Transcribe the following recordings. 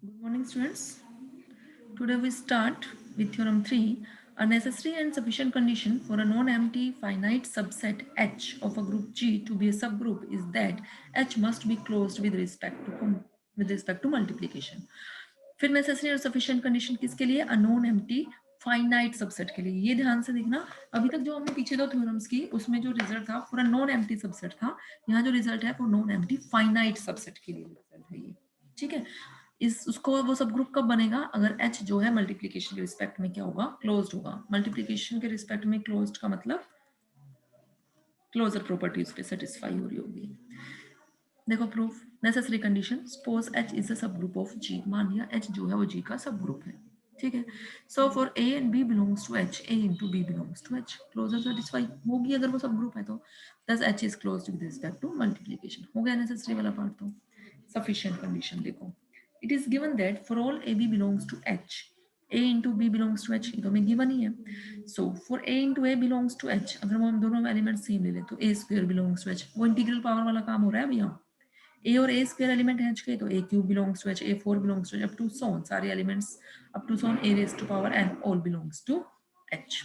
Good morning, students. Today we start with theorem 3. A necessary and sufficient condition for a non-empty finite subset H of a group G to be a subgroup is that H must be closed with respect to multiplication. फिर necessary और sufficient condition किसके लिए? A non empty finite subset के लिए. ये ध्यान से देखना, अभी तक जो हमने पीछे दो थ्योरम्स की उसमें जो रिजल्ट था पूरा नॉन एम्प्टी सबसेट था. यहाँ जो रिजल्ट है वो नॉन एम्प्टी फाइनाइट सबसेट के लिए रिजल्ट है ये. ठीक है. इस उसको वो सब ग्रुप कब बनेगा? अगर एच जो है मल्टीप्लीकेशन के रिस्पेक्ट में क्या होगा? क्लोज्ड होगा. मल्टीप्लीकेशन के रिस्पेक्ट में क्लोज्ड का मतलब क्लोजर प्रॉपर्टी उस पर सेटिस्फाई हो रही होगी. देखो proof. Necessary condition, suppose H is a subgroup of जी. मान लिया एच जो है वो जी का सब ग्रुप है. ठीक है. So for A and B belongs to H, A into B belongs to H. Closure satisfy होगी अगर वो सब ग्रुप है तो. Thus H is closed with respect to multiplication. हो गया नेसेसरी वाला पार्ट. तो सफिशिएंट कंडीशन देखो. It is given that for all A B belongs to H, a into B belongs to H. ये तो हमें गिवन ही है. So for a into A belongs to H, अगर हम दोनों एलिमेंट सेम ले लें तो a square belongs to H. वो इंटीग्रल पावर वाला काम हो रहा है भैया. ए और ए स्क्वायर एलिमेंट है एच के, तो A cube belongs to H, A four belongs to H, up to so on सारे elements up to so on A raise to power N all belongs to H.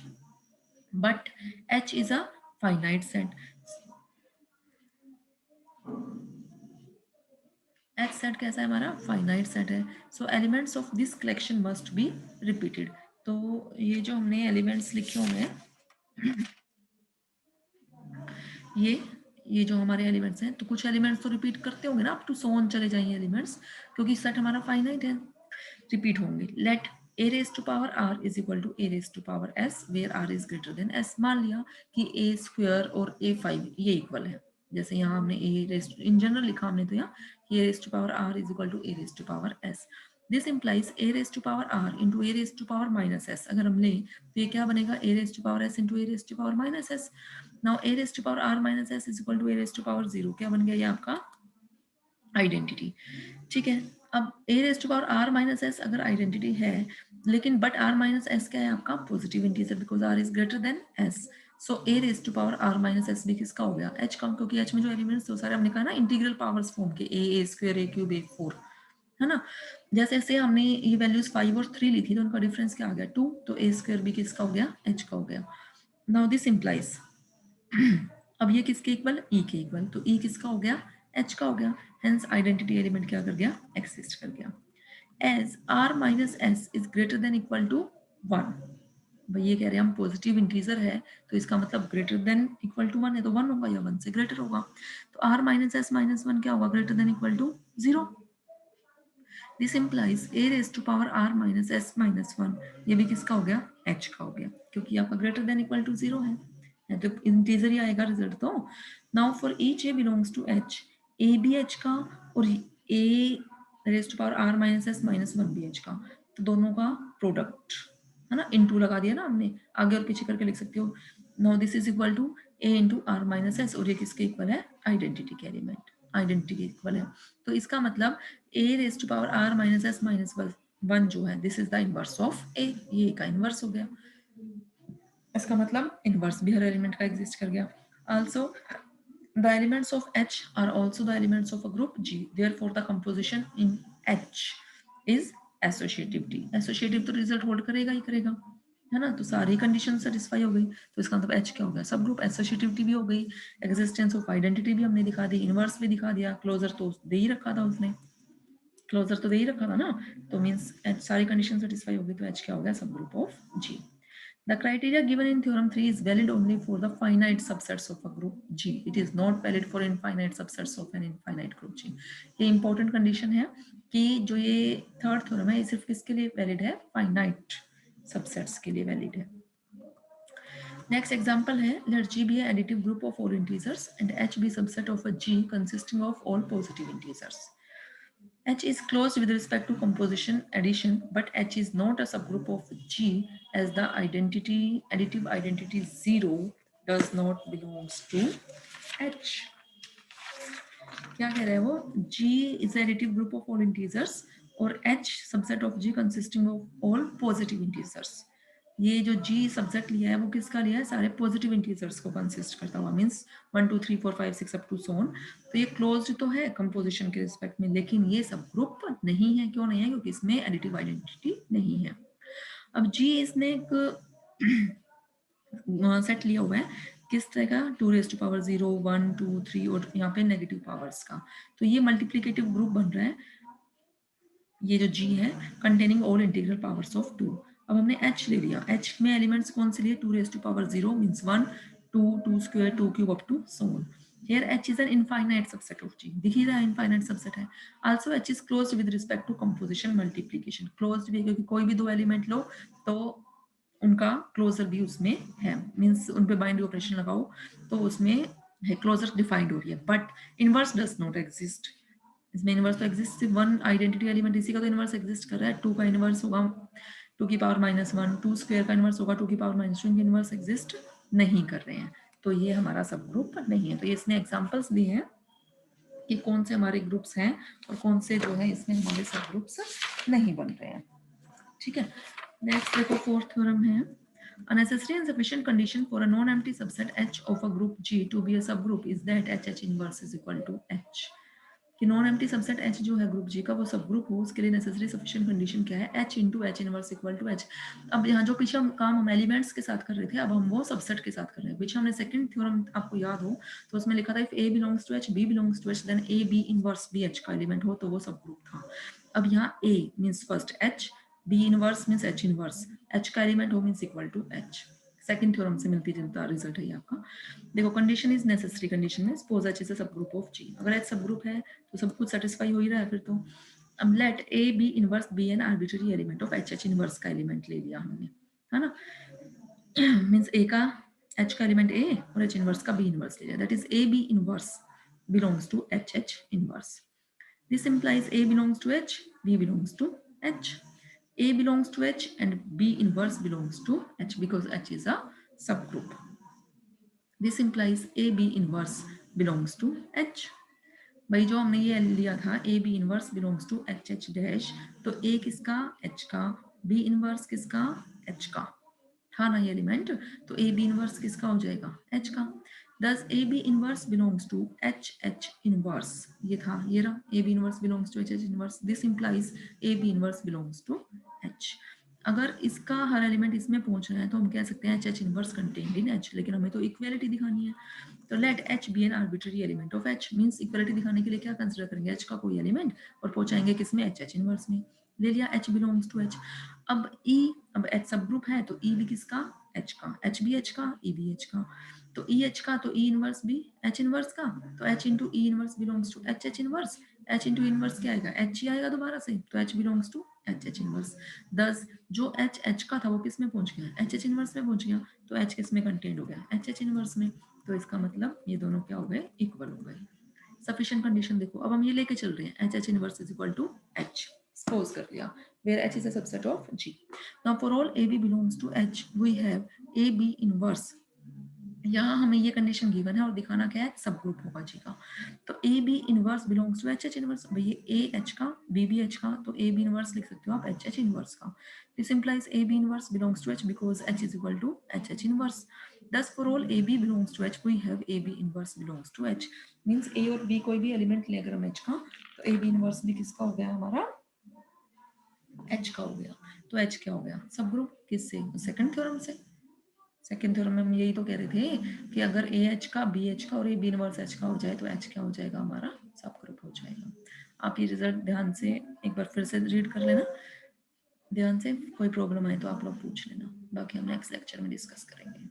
But H is a finite set. H set कैसा है हमारा? Finite set है. So elements of this collection must be repeated. तो ये जो हमने elements लिखे हुए हैं, ये जो हमारे एलिमेंट्स हैं, तो कुछ एलिमेंट्स तो रिपीट करते होंगे ना, अप टू सोन चले जाएंगे एलिमेंट्स, क्योंकि सेट हमारा फाइनाइट है. रिपीट होंगे. Let a raise to power r is equal to a raise to power s where r is greater than s. मान लिया कि a स्क्वायर और a5 ये इक्वल है. जैसे यहाँ हमने a रेज इन जनरल लिखा हमने, तो यहाँ a raise to power r is equal to a raise to power s. This implies a raise to power r into a raise to power minus s. अगर हम लें तो ये क्या बनेगा? a raise to power s into a raise to power minus s. Now a raise to power r minus s is equal to a raise to power 0. क्या बन गया ये आपका? आइडेंटिटी. ठीक है. अब a raise to power r minus S अगर identity है, लेकिन बट r माइनस एस क्या है आपका? Positive integer, because r is greater than s. So a raise to power r minus S भी किसका हो गया? h का, क्योंकि h में जो एलिमेंट्स सारे हमने कहा ना इंटीग्रल पावर्स फॉर्म के, a square, a cube, a4, है ना. जैसे ऐसे हमने ये वैल्यूज 5 और 3 ली थी, तो उनका डिफरेंस क्या आ गया? 2. तो a स्क्वायर भी किसका हो गया? h का हो गया. नाउ दिस इंप्लाइज अब ये किसके इक्वल? ई के इक्वल. तो ई किसका हो गया? एच का हो गया. हेंस आइडेंटिटी एलिमेंट क्या कर गया? एक्सिस्ट कर गया. As R minus S is greater than equal to 1. भाई ये कह रहे हैं हम पॉजिटिव इंटीजर है, तो इसका मतलब ग्रेटर देन इक्वल टू 1 है, तो 1 होगा या 1 से ग्रेटर होगा. तो आर माइनस एस माइनस 1 क्या होगा? Greater than equal to 0. This implies a raise to power r minus S minus 1. ये भी किसका हो गया? h का हो गया, क्योंकि आपका ग्रेटर देन इक्वल टू 0 है तो इंटीजर ही आएगा रिजल्ट. तो now for each a belongs to h, a भी h का और a raise to power r minus S minus 1 भी h का, तो दोनों का प्रोडक्ट है ना, इनटू लगा दिया ना हमने, आगे और पीछे करके लिख सकते हो. Now this is equal to a into R minus S, और ये किसके इक्वल है? आइडेंटिटी के एलिमेंट, आइडेंटिटी के इक्वल है. तो इसका मतलब a raise to power r minus S minus 1 जो है, this is the inverse of a. ये का इनवर्स हो गया. इसका मतलब इनवर्स भी हर एलिमेंट का एग्जिस्ट कर गया. Also the elements of H are also the elements of a group G. Therefore, the composition in H is associativity. Associative तो रिजल्ट होल्ड करेगा ही करेगा, है ना. तो सारी कंडीशन सेटिस्फाई हो गई, तो इसका मतलब H क्या हो गया? सब ग्रुप. एसोसिएटिविटी भी हो गई, एग्जिस्टेंस ऑफ आइडेंटिटी भी हमने दिखा दी, इनवर्स भी दिखा दिया, क्लोजर तो दे ही रखा था उसने, क्लोजर तो दे ही रखा था ना. तो मीन्स सारी कंडीशन सेटिस्फाई हो गई, तो H क्या हो गया? सब group of G. The criteria given in theorem 3 is valid only for the finite subsets of a group G. It is not valid for infinite subsets of an infinite group G. ये important condition है कि जो ये third theorem है ये सिर्फ किसके लिए वैलिड है? फाइनाइट सबसेट्स के लिए वैलिड है. नेक्स्ट एग्जांपल है, late G be an additive group of all integers and H be subset of a G consisting of all positive integers. H is closed with respect to composition addition, but H is not a subgroup of G as the additive identity 0 does not belongs to H. क्या कह रहा है वो? G is an additive group of all integers और H subset of G consisting of all positive integers. ये जो जी subset लिया है वो किसका लिया है, सारे पॉजिटिव इंटीजर्स को कंसिस्ट करता हुआ, means 1 2 3 4 5 6 up to so on. तो ये क्लोज्ड तो है कंपोजिशन के रिस्पेक्ट में, लेकिन ये सब ग्रुप नहीं है। क्यों नहीं है? क्योंकि इसमें एडिटिव आइडेंटिटी नहीं है। अब जी इसने एक सेट लिया हुआ है किस तरह का, 2 रेज़ टू पावर 0 1 2 3 और यहाँ पे नेगेटिव पावर्स का। तो ये मल्टीप्लिकेटिव ग्रुप बन रहा है, ये जो G है containing all integral powers of 2। अब हमने H ले लिया, H में एलिमेंट्स कौन से लिए, 2 raise to power 0 means 1 2 2 square 2 cube up to so on. Here H is an infinite subset of G, दिख ही रहा है infinite subset है। Also H is closed with respect to composition multiplication, closed भी क्योंकि कोई भी दो एलिमेंट लो तो उनका क्लोजर भी उसमें है, मींस उन पे बाइंडिंग ऑपरेशन लगाओ तो उसमें है, क्लोजर डिफाइंड हो रही है। But inverse does not exist, इसमें इनवर्स तो एग्जिस्ट, सिर्फ वन आइडेंटिटी एलिमेंट इसी का तो इनवर्स एग्जिस्ट कर रहा है। 2 का इनवर्स होगा 2 की पावर -1, 2 स्क्वायर का इनवर्स होगा 2 की पावर -2, इनके इनवर्स एग्जिस्ट नहीं कर रहे हैं, तो ये हमारा सब ग्रुप नहीं है। तो ये इसने एग्जांपल्स दिए हैं कि कौन से हमारे ग्रुप्स हैं और कौन से जो है इसमें हमारे सब ग्रुप्स नहीं बन रहे हैं। ठीक है, नेक्स्ट देखो फोर्थ थ्योरम है, a necessary and sufficient condition for a non-empty subset H of a group G to be a subgroup is that H inverse is equal to H, कि नॉन एम्प्टी सबसेट H जो है group G का वो सब group हो, उसके लिए necessary sufficient condition क्या है, H into H inverse equal to H। अब यहाँ जो पीछे हम काम हम एलिमेंट्स के साथ कर रहे थे, अब हम वो सबसेट के साथ कर रहे हैं। पीछे हमने सेकंड थ्योरम आपको याद हो तो उसमें लिखा था if A belongs to H, B belongs to H, then A B inverse B H का एलिमेंट हो तो वो सब ग्रुप था। अब यहाँ A means first H, B inverse means H inverse, H का एलिमेंट हो means equal to H। Second theorem से मिलती जुलता रिजल्ट है ये आपका। देखो कंडीशन इज नेसेसरी कंडीशन में suppose H is a subgroup of G, अगर H सब ग्रुप है तो सब कुछ सेटिस्फाई हो ही रहा है फिर तो। अब let A B inverse B an arbitrary element of H, H inverse का एलिमेंट ले लिया हमने, है ना, मींस A का H का एलिमेंट A और H इनवर्स का B इनवर्स ले लिया, that is A B inverse belongs to H H inverse. This implies A belongs to H, B belongs to H. A belongs to H and B inverse belongs to H because H is a subgroup. This implies A B inverse belongs to H. भाई जो हमने ये लिया था A B inverse belongs to H H dash, तो A किसका, H का, B inverse किसका, H का, था ना ये एलिमेंट, तो A B inverse किसका हो जाएगा, H का। Thus A B inverse belongs to H H inverse, ये था, ये रहा A B inverse belongs to H H inverse। This implies A B inverse belongs to H। अगर इसका हर एलिमेंट इसमें पहुंच रहा है तो हम कह सकते हैं H H inverse contained in H, लेकिन हमें तो इक्वालिटी दिखानी है, तो let H B an arbitrary element of H, means equality दिखाने के लिए क्या कंसीडर करेंगे, H का कोई एलिमेंट और पहुंचाएंगे किसमें, H H इनवर्स में, ले लिया H बिलोंग्स टू H। अब E, अब H सब ग्रुप है तो E भी किसका, H का, H भी H का, E भी H का, तो E H का तो E इनवर्स भी H इनवर्स का, तो H into E inverse belongs to H H inverse, H into inverse क्या आएगा, H ही आएगा दोबारा से, तो H belongs to H H inverse. दस जो H H का था वो किस में पहुंच गया, H H इनवर्स में पहुंच गया, तो H किस में कंटेंट हो गया, H H इनवर्स में, तो इसका मतलब ये दोनों क्या हो गए, इक्वल हो गए। सफिशिएंट कंडीशन देखो, अब हम ये लेके चल रहे हैं H H inverse is equal to H, suppose कर लिया where H is a subset of G। Now for all AB belongs to H we have AB inverse, यहाँ हमें ये कंडीशन गिवन है और दिखाना क्या है, सब ग्रुप होगा G का, तो A B inverse belongs to H H inverse, भाई ए H का B भी H का, तो ए बी इनवर्स लिख सकते हो आप H H इनवर्स का। This implies A B inverse belongs to H because H is equal to H H inverse. Thus for all AB belongs to H we have AB inverse belongs to H, means A और B कोई भी element ले अगर हम H का, तो AB inverse भी किसका हो गया हमारा, H का हो गया। तो H क्या हो गया, सब ग्रुप किससे, सेकंड थ्योरम से। सेकंड थ्योरम में हम यही तो कह रहे थे कि अगर ए एच का बी एच का और ए बी इनवर्स एच का हो जाए तो एच क्या हो जाएगा, हमारा सब ग्रुप हो जाएगा। आप ये रिजल्ट ध्यान से एक बार फिर से रीड कर लेना ध्यान से, कोई प्रॉब्लम आए तो आप लोग पूछ लेना, बाकी हम नेक्स्ट लेक्चर में डिस्कस करेंगे।